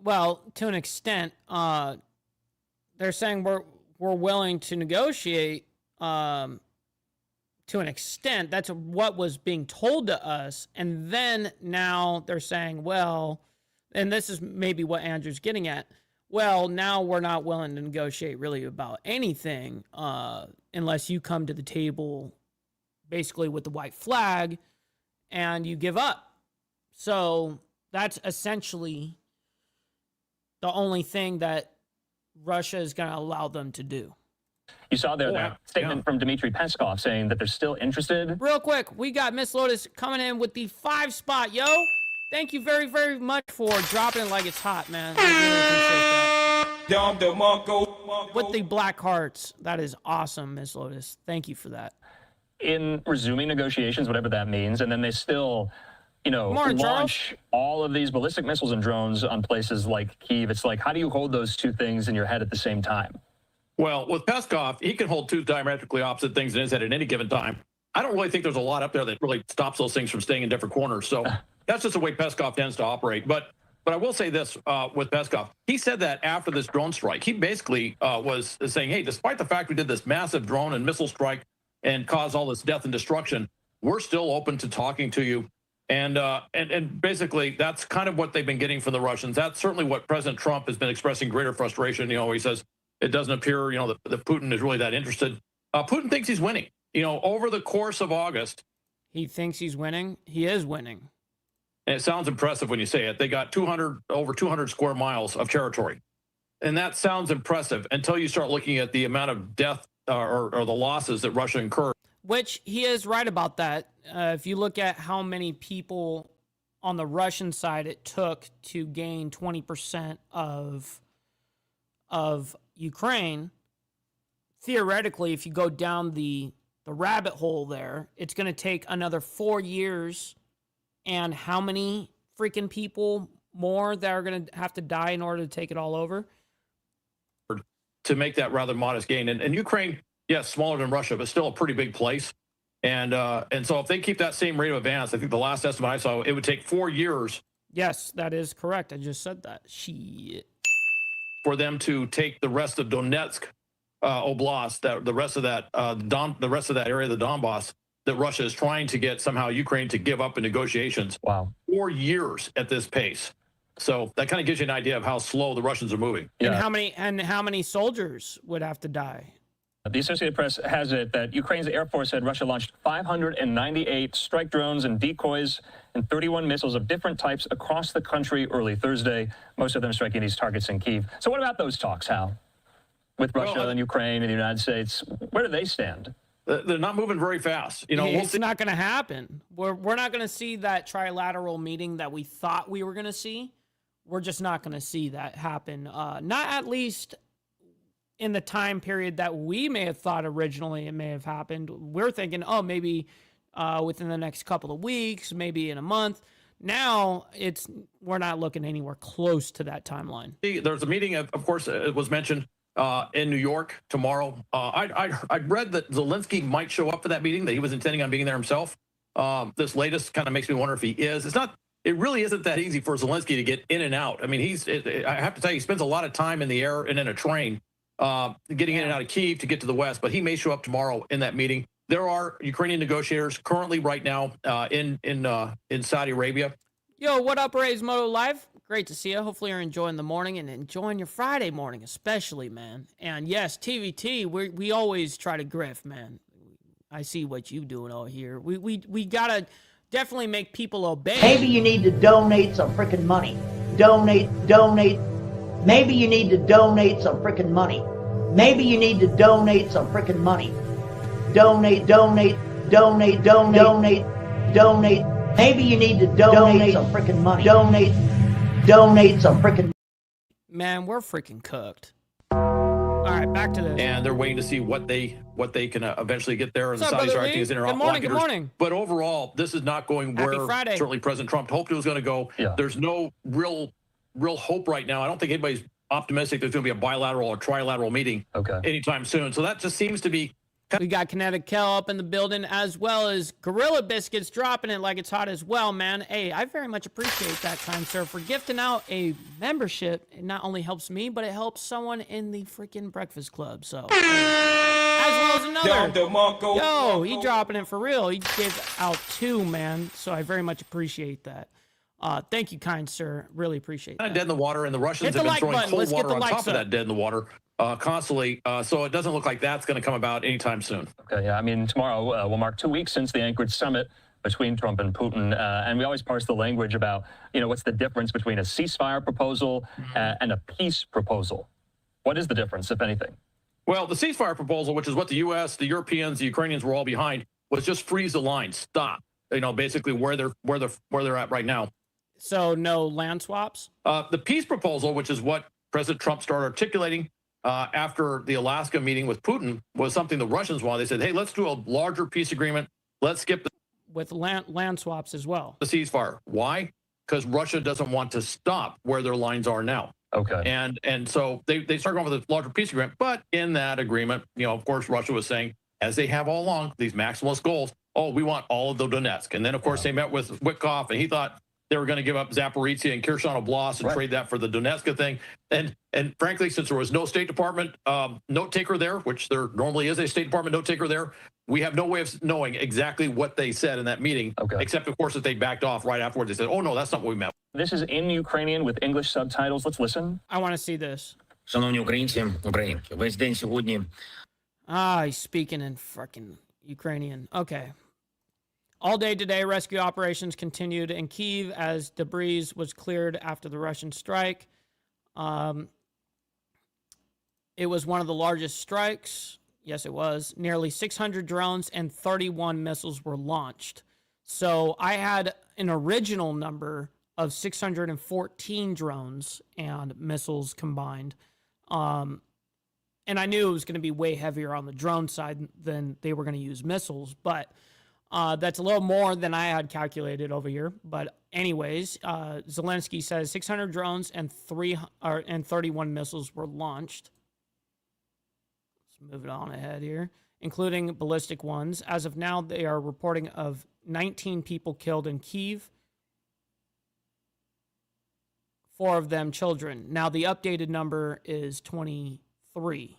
Well, to an extent, they're saying we're willing to negotiate. To an extent, that's what was being told to us, and then now they're saying, well, and this is maybe what Andrew's getting at. Well, now we're not willing to negotiate really about anything unless you come to the table basically with the white flag and you give up. So that's essentially the only thing that Russia is going to allow them to do. You saw there that statement from Dmitry Peskov saying that they're still interested. Real quick, we got Miss Lotus coming in with the 5 spot, yo. Thank you very, very much for dropping it like it's hot, man. I really appreciate that. With the black hearts. That is awesome, Miss Lotus. Thank you for that. In resuming negotiations, whatever that means, and then they still, launch all of these ballistic missiles and drones on places like Kyiv. It's like, how do you hold those two things in your head at the same time? Well, with Peskov, he can hold two diametrically opposite things in his head at any given time. I don't really think there's a lot up there that really stops those things from staying in different corners. So that's just the way Peskov tends to operate. But I will say this with Peskov. He said that after this drone strike, he basically was saying, hey, despite the fact we did this massive drone and missile strike and caused all this death and destruction, we're still open to talking to you. And basically, that's kind of what they've been getting from the Russians. That's certainly what President Trump has been expressing greater frustration. He says it doesn't appear, that Putin is really that interested. Putin thinks he's winning. Over the course of August. He thinks he's winning. He is winning. And it sounds impressive when you say it. They got over 200 square miles of territory. And that sounds impressive until you start looking at the amount of death or the losses that Russia incurred. Which he is right about that. If you look at how many people on the Russian side it took to gain 20% of Ukraine, theoretically, if you go down the rabbit hole there, it's going to take another 4 years. And how many freaking people more that are going to have to die in order to take it all over? To make that rather modest gain. And Ukraine, yes, smaller than Russia, but still a pretty big place. And so if they keep that same rate of advance, I think the last estimate I saw, it would take 4 years. Yes, that is correct. I just said that. Shit. For them to take the rest of Donetsk Oblast, the rest of that area of the Donbass that Russia is trying to get somehow Ukraine to give up in negotiations. Wow. 4 years at this pace. So that kind of gives you an idea of how slow the Russians are moving. Yeah. And how many soldiers would have to die? The Associated Press has it that Ukraine's Air Force said Russia launched 598 strike drones and decoys and 31 missiles of different types across the country early Thursday, most of them striking these targets in Kyiv. So what about those talks, Hal? With Russia and Ukraine and the United States, where do they stand? They're not moving very fast. It's not going to happen. We're not going to see that trilateral meeting that we thought we were going to see. We're just not going to see that happen. Not at least in the time period that we may have thought originally it may have happened. We're thinking, maybe within the next couple of weeks, maybe in a month. Now we're not looking anywhere close to that timeline. There's a meeting, of course, it was mentioned in New York tomorrow. I read that Zelensky might show up for that meeting, that he was intending on being there himself. This latest kind of makes me wonder if he is. It's not it really isn't that easy for Zelensky to get in and out. I mean, I have to tell you, he spends a lot of time in the air and in a train getting in and out of Kyiv to get to the west, but he may show up tomorrow in that meeting. There are Ukrainian negotiators currently right now in Saudi Arabia. Yo, what up, Ray's Moto Live? Great to see you. Hopefully you're enjoying the morning and enjoying your Friday morning, especially, man. And yes, TVT, we always try to grift, man. I see what you doing out here. We gotta definitely make people obey. Maybe you need to donate some freaking money. Donate. Maybe you need to donate some freaking money. Maybe you need to donate some freaking money. Donate. Maybe you need to donate some freaking money. Donate some freaking. Man, we're freaking cooked. All right, back to this. And they're waiting to see what they can eventually get there. And What's the up, Saudis Brother are acting Lee? as Good morning. But overall, this is not going where Friday. certainly President Trump hoped it was going to go. Yeah. There's no real hope right now. I don't think anybody's optimistic there's going to be a bilateral or trilateral meeting anytime soon. So that just seems to be. We got Kinetic Kel up in the building, as well as Gorilla Biscuits dropping it like it's hot as well, man. Hey, I very much appreciate that, kind sir, for gifting out a membership. It not only helps me, but it helps someone in the freaking Breakfast Club. So, as well as another. Yo, he dropping it for real. He gave out 2, man. So I very much appreciate that. Thank you, kind sir. Really appreciate that. Dead in the water, and the Russians have been throwing cold water on top of that dead in the water constantly. So it doesn't look like that's going to come about anytime soon. Okay, yeah. I mean, tomorrow will mark 2 weeks since the Anchorage summit between Trump and Putin. And we always parse the language about, what's the difference between a ceasefire proposal and a peace proposal? What is the difference, if anything? Well, the ceasefire proposal, which is what the U.S., the Europeans, the Ukrainians were all behind, was just freeze the line, stop. Basically where they're at right now. So no land swaps? The peace proposal, which is what President Trump started articulating after the Alaska meeting with Putin, was something the Russians wanted. They said, hey, let's do a larger peace agreement. Let's skip with land swaps as well. The ceasefire. Why? Because Russia doesn't want to stop where their lines are now. Okay. And so they started going with a larger peace agreement. But in that agreement, of course, Russia was saying, as they have all along, these maximalist goals, we want all of the Donetsk. And then, of course, they met with Witkoff, and he thought they were going to give up Zaporizhia and Kherson Oblast and trade that for the Donetsk thing. And frankly, since there was no State Department note taker there, which there normally is a State Department note taker there, we have no way of knowing exactly what they said in that meeting, except, of course, that they backed off right afterwards. They said, oh, no, that's not what we meant. This is in Ukrainian with English subtitles. Let's listen. I want to see this. Шановні українці, українки, весь день сьогодні. He's speaking in freaking Ukrainian. Okay. All day today, rescue operations continued in Kyiv as debris was cleared after the Russian strike. It was one of the largest strikes. Yes, it was. Nearly 600 drones and 31 missiles were launched. So I had an original number of 614 drones and missiles combined. And I knew it was going to be way heavier on the drone side than they were going to use missiles, but that's a little more than I had calculated over here. But anyways, Zelensky says 600 drones and 31 missiles were launched. Let's move it on ahead here, including ballistic ones. As of now, they are reporting of 19 people killed in Kyiv, 4 of them children. Now, the updated number is 23.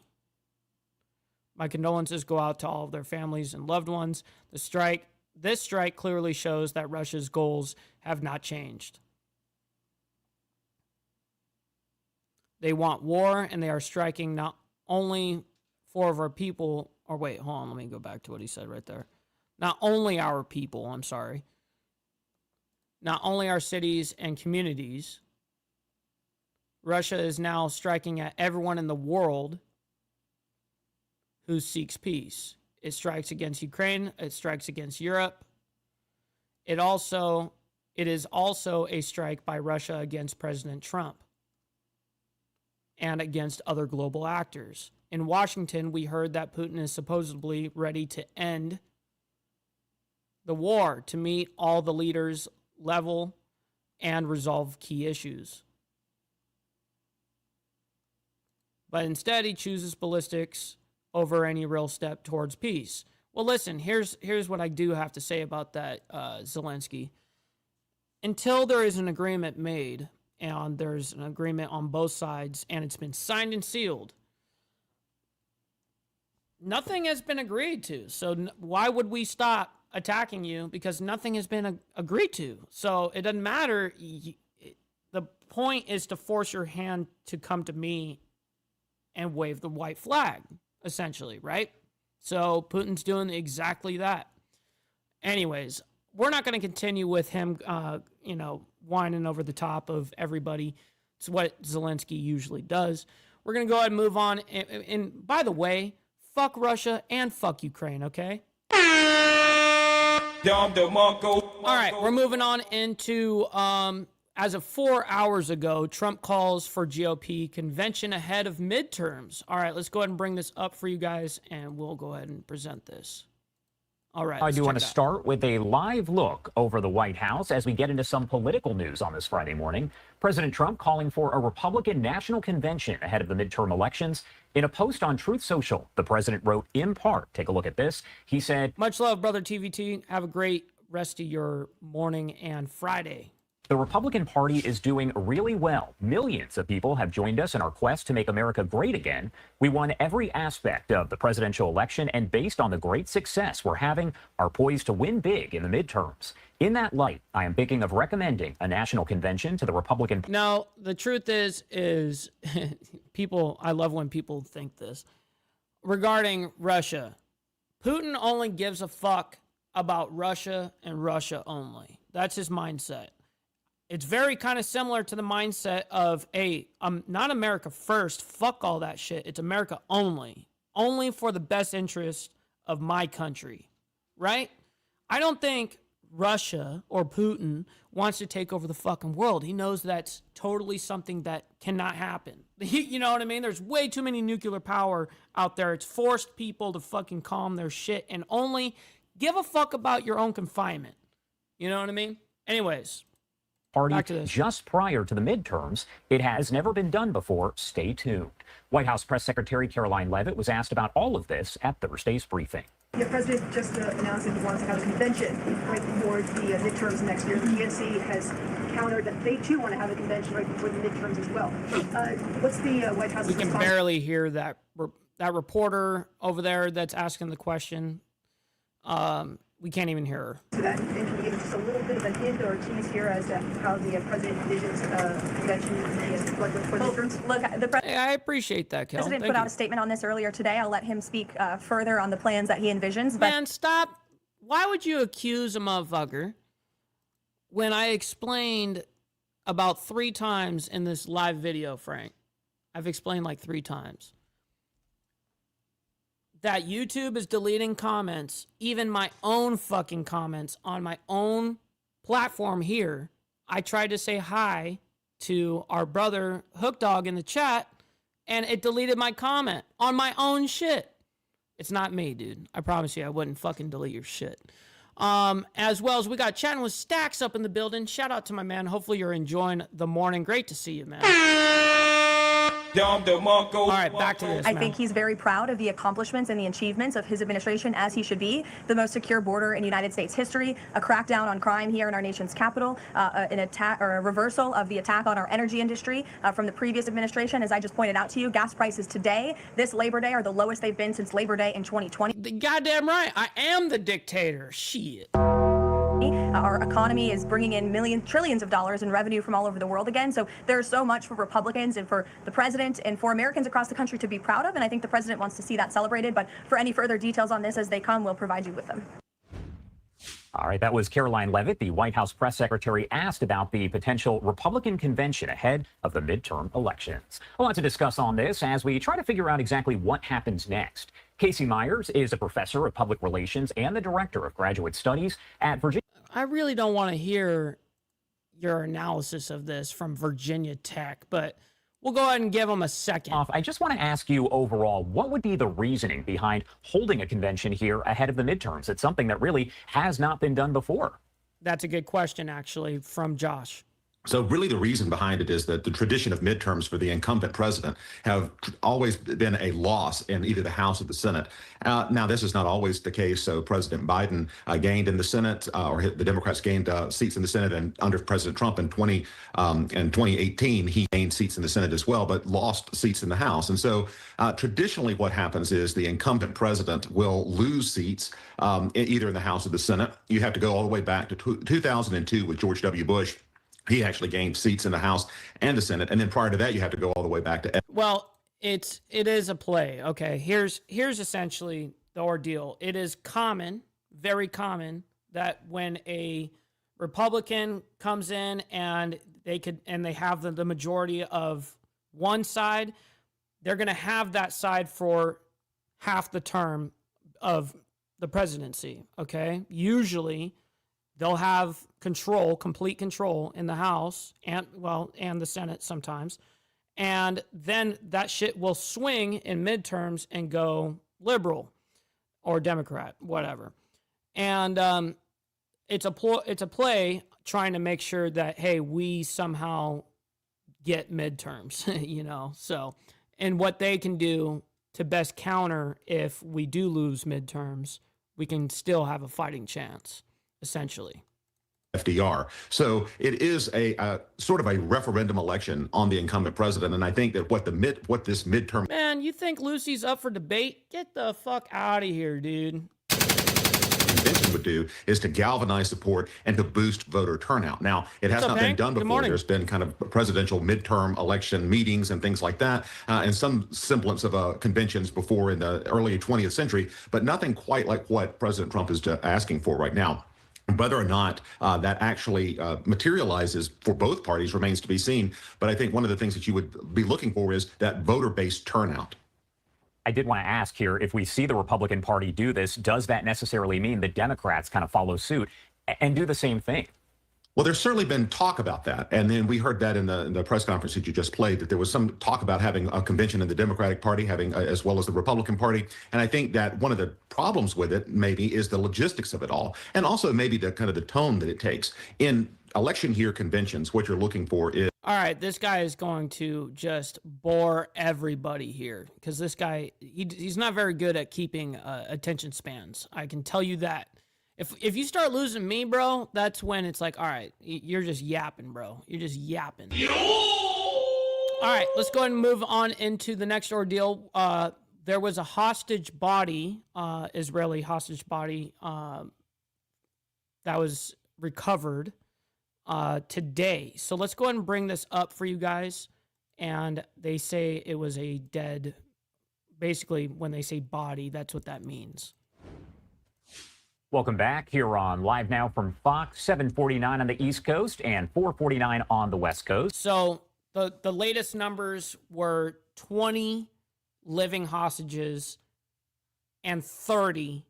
My condolences go out to all of their families and loved ones. This strike clearly shows that Russia's goals have not changed. They want war, and they are striking not only 4 of our people, or wait, hold on, let me go back to what he said right there. Not only our people, I'm sorry. Not only our cities and communities. Russia is now striking at everyone in the world who seeks peace. It strikes against Ukraine. It strikes against Europe. It is also a strike by Russia against President Trump and against other global actors. In Washington, we heard that Putin is supposedly ready to end the war, to meet all the leaders' level and resolve key issues. But instead, he chooses ballistics over any real step towards peace. Well, listen, here's what I do have to say about that, Zelensky. until there is an agreement made and there's an agreement on both sides and it's been signed and sealed, nothing has been agreed to. So why would we stop attacking you? Because nothing has been agreed to. So it doesn't matter. The point is to force your hand to come to me and wave the white flag, essentially, right? So Putin's doing exactly that. Anyways, we're not going to continue with him, whining over the top of everybody. It's what Zelensky usually does. We're going to go ahead and move on. And by the way, fuck Russia and fuck Ukraine, okay? All right, we're moving on into, as of 4 hours ago, Trump calls for GOP convention ahead of midterms. All right, let's go ahead and bring this up for you guys, and we'll go ahead and present this. All right. I do want to start with a live look over the White House as we get into some political news on this Friday morning. President Trump calling for a Republican National Convention ahead of the midterm elections. In a post on Truth Social, the president wrote in part, take a look at this. He said, "Much love, brother TVT. Have a great rest of your morning and Friday." The Republican Party is doing really well. Millions of people have joined us in our quest to make America great again. We won every aspect of the presidential election, and based on the great success we're having, are poised to win big in the midterms. In that light, I am thinking of recommending a national convention to the Republican Party. Now, the truth is people, I love when people think this. Regarding Russia, Putin only gives a fuck about Russia and Russia only. That's his mindset. It's very kind of similar to the mindset of, hey, not America first, fuck all that shit. It's America only for the best interest of my country, right? I don't think Russia or Putin wants to take over the fucking world. He knows that's totally something that cannot happen. You know what I mean? There's way too many nuclear power out there. It's forced people to fucking calm their shit and only give a fuck about your own confinement. You know what I mean? Anyways. Party just prior to the midterms. It has never been done before. Stay tuned. White House Press Secretary Caroline Leavitt was asked about all of this at Thursday's briefing. The president just announced that he wants to have a convention right before the midterms next year. The DNC has countered that they too want to have a convention right before the midterms as well. What's the White House response? We can barely hear that reporter over there that's asking the question. We can't even hear her. So that, and can you give us just a little bit of a hint or a tease here as to how the president envisions convention for the midterms? Look, the president. I appreciate that, Kel. President put out a statement on this earlier today. I'll let him speak further on the plans that he envisions. Man, stop. Why would you accuse a motherfucker when I explained about 3 times in this live video, Frank? I've explained like 3 times. That YouTube is deleting comments, even my own fucking comments on my own platform here. I tried to say hi to our brother Hook Dog in the chat, and it deleted my comment on my own shit. It's not me, dude. I promise you I wouldn't fucking delete your shit. As well as we got chatting with Stacks up in the building. Shout out to my man. Hopefully you're enjoying the morning. Great to see you, man. All right, back to this. I think he's very proud of the accomplishments and the achievements of his administration, as he should be. The most secure border in United States history, a crackdown on crime here in our nation's capital, an attack or a reversal of the attack on our energy industry from the previous administration. As I just pointed out to you, gas prices today, this Labor Day, are the lowest they've been since Labor Day in 2020. Goddamn right, I am the dictator. Shit. Our economy is bringing in trillions of dollars in revenue from all over the world again. So there's so much for Republicans and for the president and for Americans across the country to be proud of. And I think the president wants to see that celebrated. But for any further details on this as they come, we'll provide you with them. All right, that was Caroline Leavitt, the White House press secretary, asked about the potential Republican convention ahead of the midterm elections. A lot to discuss on this as we try to figure out exactly what happens next. Casey Myers is a professor of public relations and the director of graduate studies at Virginia. I really don't want to hear your analysis of this from Virginia Tech, but we'll go ahead and give them a second. I just want to ask you overall, what would be the reasoning behind holding a convention here ahead of the midterms? It's something that really has not been done before. That's a good question, actually, from Josh. So really the reason behind it is that the tradition of midterms for the incumbent president have always been a loss in either the House or the Senate. Now, this is not always the case. So President Biden gained in the Senate, or the Democrats gained seats in the Senate, and under President Trump in 2018, he gained seats in the Senate as well, but lost seats in the House. And so traditionally what happens is the incumbent president will lose seats either in the House or the Senate. You have to go all the way back to 2002 with George W. Bush. He actually gained seats in the House and the Senate. And then prior to that, you have to go all the way back to... Well, it is a play. Okay, here's essentially the ordeal. It is common, very common, that when a Republican comes in and they have the majority of one side, they're going to have that side for half the term of the presidency. Okay, usually they'll have complete control in the House and the Senate sometimes. And then that shit will swing in midterms and go liberal or Democrat, whatever. And it's a play trying to make sure that, hey, we somehow get midterms, you know? So, and what they can do to best counter if we do lose midterms, we can still have a fighting chance, essentially. FDR. So it is a sort of a referendum election on the incumbent president. And I think that what this midterm... Man, you think Lucy's up for debate? Get the fuck out of here, dude. Convention would do is to galvanize support and to boost voter turnout. Now, it has not been done before. There's been kind of presidential midterm election meetings and things like that, and some semblance of conventions before in the early 20th century, but nothing quite like what President Trump is asking for right now. Whether or not that actually materializes for both parties remains to be seen. But I think one of the things that you would be looking for is that voter-based turnout. I did want to ask here, if we see the Republican Party do this, does that necessarily mean the Democrats kind of follow suit and do the same thing? Well, there's certainly been talk about that. And then we heard that in the press conference that you just played, that there was some talk about having a convention in the Democratic Party, having as well as the Republican Party. And I think that one of the problems with it maybe is the logistics of it all. And also maybe the kind of the tone that it takes. In election year conventions, what you're looking for is... All right, this guy is going to just bore everybody here because this guy, he's not very good at keeping attention spans. I can tell you that. If you start losing me, bro, that's when it's like, all right, you're just yapping, bro. You're just yapping. All right, let's go ahead and move on into the next ordeal. There was a hostage body, Israeli hostage body, that was recovered today. So let's go ahead and bring this up for you guys. And they say it was a dead, basically, when they say body, that's what that means. Welcome back here on Live Now from Fox, 7:49 on the East Coast and 4:49 on the West Coast. So the latest numbers were 20 living hostages and 30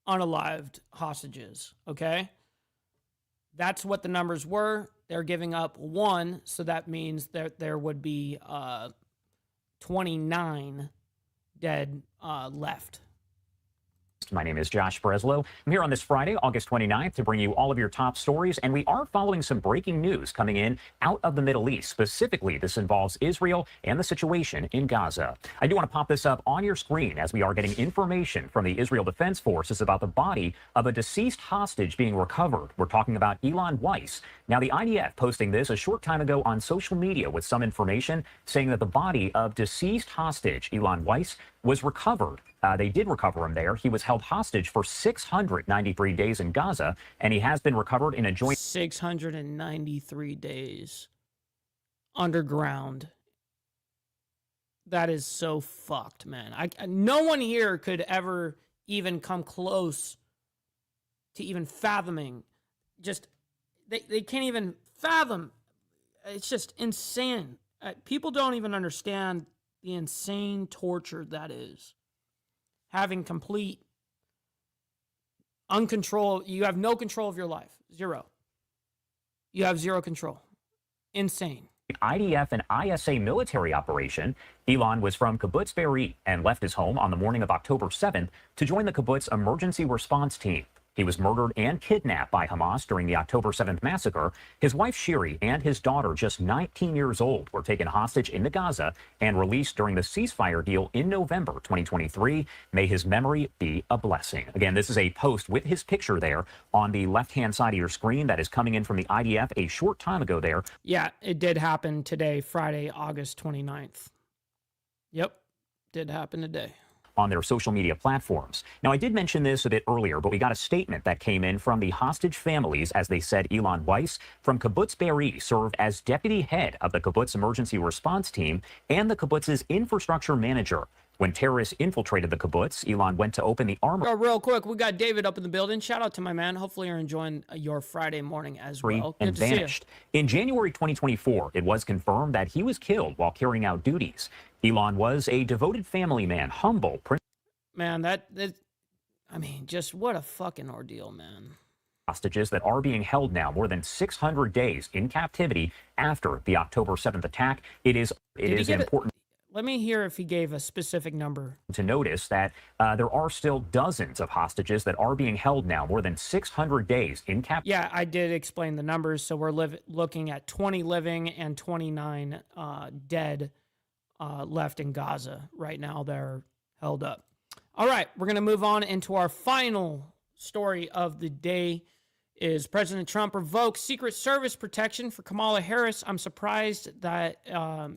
unalived hostages, okay? That's what the numbers were. They're giving up one, so that means that there would be 29 dead left. My name is Josh Breslow. I'm here on this Friday, August 29th, to bring you all of your top stories, and we are following some breaking news coming in out of the Middle East. Specifically, this involves Israel and the situation in Gaza. I do want to pop this up on your screen as we are getting information from the Israel Defense Forces about the body of a deceased hostage being recovered. We're talking about Elon Weiss. Now, the IDF posting this a short time ago on social media with some information saying that the body of deceased hostage Elon Weiss was recovered. They did recover him there. He was held hostage for 693 days in Gaza, and he has been recovered in a joint... 693 days underground. That is so fucked, man. No one here could ever even come close to even fathoming. Just, they can't even fathom. It's just insane. People don't even understand the insane torture that is. Having complete uncontrol. You have no control of your life. Zero. You have zero control. Insane. IDF and ISA military operation. Elon was from Kibbutz Be'eri and left his home on the morning of October 7th to join the Kibbutz emergency response team. He was murdered and kidnapped by Hamas during the October 7th massacre. His wife, Shiri, and his daughter, just 19 years old, were taken hostage into Gaza and released during the ceasefire deal in November 2023. May his memory be a blessing. Again, this is a post with his picture there on the left-hand side of your screen that is coming in from the IDF a short time ago there. Yeah, it did happen today, Friday, August 29th. Yep, did happen today. On their social media platforms. Now, I did mention this a bit earlier, but we got a statement that came in from the hostage families. As they said, Elon Weiss from Kibbutz Be'eri served as deputy head of the Kibbutz emergency response team and the Kibbutz's infrastructure manager. When terrorists infiltrated the kibbutz, Elon went to open the armory. Oh, real quick, we got David up in the building. Shout out to my man. Hopefully you're enjoying your Friday morning as well. And vanished. In January 2024, it was confirmed that he was killed while carrying out duties. Elon was a devoted family man, humble. Man, I mean, just what a fucking ordeal, man. Hostages that are being held now more than 600 days in captivity after the October 7th attack. It is important. Let me hear if he gave a specific number. To notice that there are still dozens of hostages that are being held now more than 600 days in captivity. Yeah, I did explain the numbers. So we're looking at 20 living and 29 dead left in Gaza right now. They're held up. All right, we're going to move on into our final story of the day. Is President Trump revokes Secret Service protection for Kamala Harris. I'm surprised that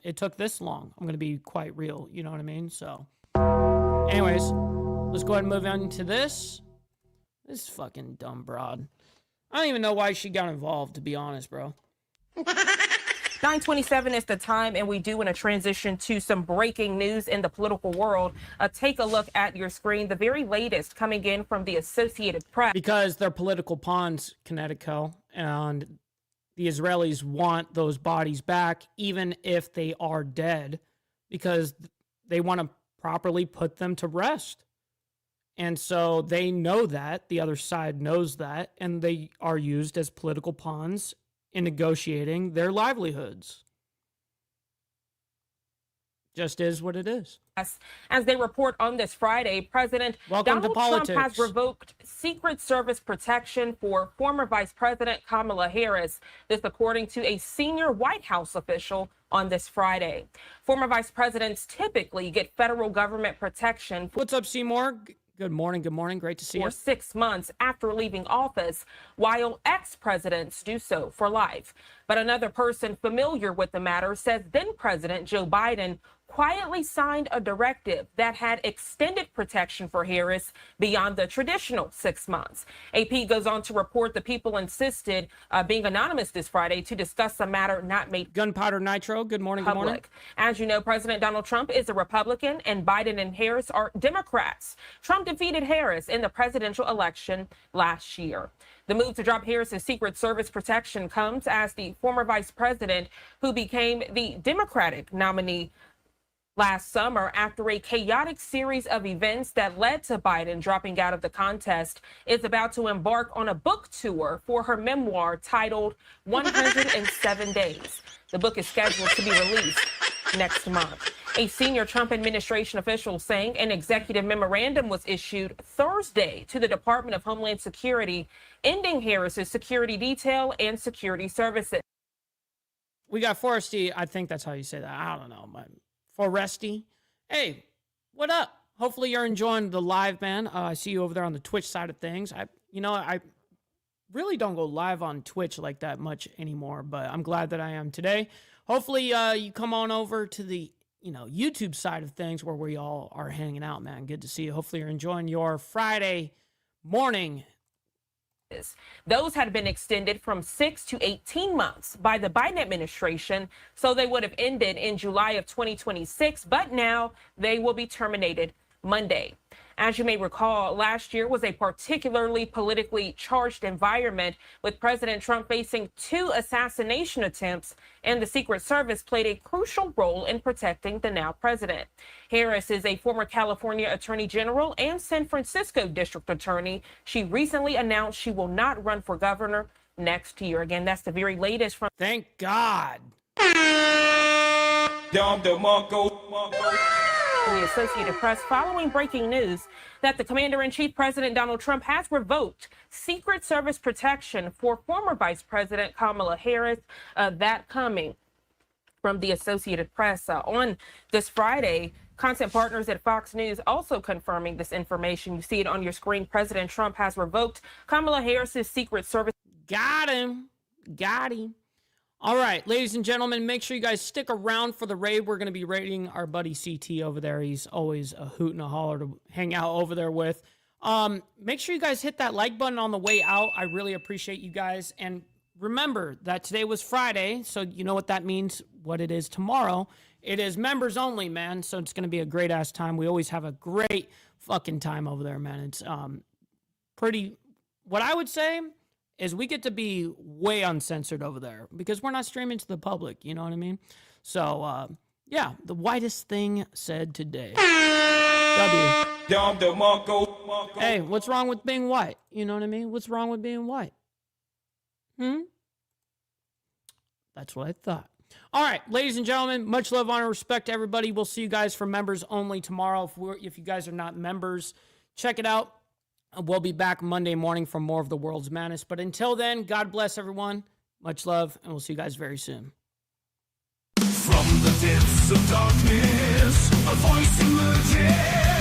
it took this long. I'm going to be quite real. You know what I mean? So anyways, let's go ahead and move on to this. This fucking dumb broad. I don't even know why she got involved, to be honest, bro. 9:27 is the time, and we do want to transition to some breaking news in the political world. Take a look at your screen. The very latest coming in from the Associated Press. Because they're political pawns, Connecticut, and the Israelis want those bodies back, even if they are dead, because they want to properly put them to rest. And so they know that, the other side knows that, and they are used as political pawns in negotiating their livelihoods. Just is what it is. As they report on this Friday, President Donald Trump has revoked Secret Service protection for former Vice President Kamala Harris. This according to a senior White House official on this Friday. Former vice presidents typically get federal government protection. What's up, Seymour? Good morning. Good morning. Great to see you. For 6 months after leaving office, while ex-presidents do so for life. But another person familiar with the matter says then President Joe Biden quietly signed a directive that had extended protection for Harris beyond the traditional 6 months. AP goes on to report the people insisted being anonymous this Friday to discuss a matter not made Gunpowder Nitro. Good morning. Good morning. As you know, President Donald Trump is a Republican and Biden and Harris are Democrats. Trump defeated Harris in the presidential election last year. The move to drop Harris's Secret Service protection comes as the former vice president, who became the Democratic nominee last summer after a chaotic series of events that led to Biden dropping out of the contest, is about to embark on a book tour for her memoir titled 107 Days. The book is scheduled to be released next month. A senior Trump administration official saying an executive memorandum was issued Thursday to the Department of Homeland Security, ending Harris's security detail and security services. We got Foresty. I think that's how you say that. I don't know. Foresty. Hey, what up? Hopefully you're enjoying the live, man. I see you over there on the Twitch side of things. I really don't go live on Twitch like that much anymore, but I'm glad that I am today. Hopefully you come on over to the YouTube side of things where we all are hanging out, man. Good to see you. Hopefully you're enjoying your Friday morning. Those had been extended from 6 to 18 months by the Biden administration, so they would have ended in July of 2026, but now they will be terminated Monday. As you may recall, last year was a particularly politically charged environment, with President Trump facing 2 assassination attempts, and the Secret Service played a crucial role in protecting the now president. Harris is a former California Attorney General and San Francisco District Attorney. She recently announced she will not run for governor next year. Again, that's the very latest from... Thank God. from the Associated Press following breaking news that the Commander-in-Chief, President Donald Trump, has revoked Secret Service protection for former Vice President Kamala Harris. That coming from the Associated Press on this Friday. Content partners at Fox News also confirming this information. You see it on your screen. President Trump has revoked Kamala Harris's Secret Service. Got him. All right, ladies and gentlemen, make sure you guys stick around for the raid. We're going to be raiding our buddy CT over there. He's always a hoot and a holler to hang out over there with. Make sure you guys hit that like button on the way out. I really appreciate you guys. And remember that today was Friday, so you know what that means, what it is tomorrow. It is members only, man, so it's going to be a great-ass time. We always have a great fucking time over there, man. It's pretty... What I would say is we get to be way uncensored over there because we're not streaming to the public, you know what I mean? So, yeah, the whitest thing said today. W. Hey, what's wrong with being white? You know what I mean? What's wrong with being white? That's what I thought. All right, ladies and gentlemen, much love, honor, respect to everybody. We'll see you guys for members only tomorrow. If you guys are not members, check it out. We'll be back Monday morning for more of the world's madness. But until then, God bless everyone. Much love, and we'll see you guys very soon. From the depths of darkness, a voice emerges.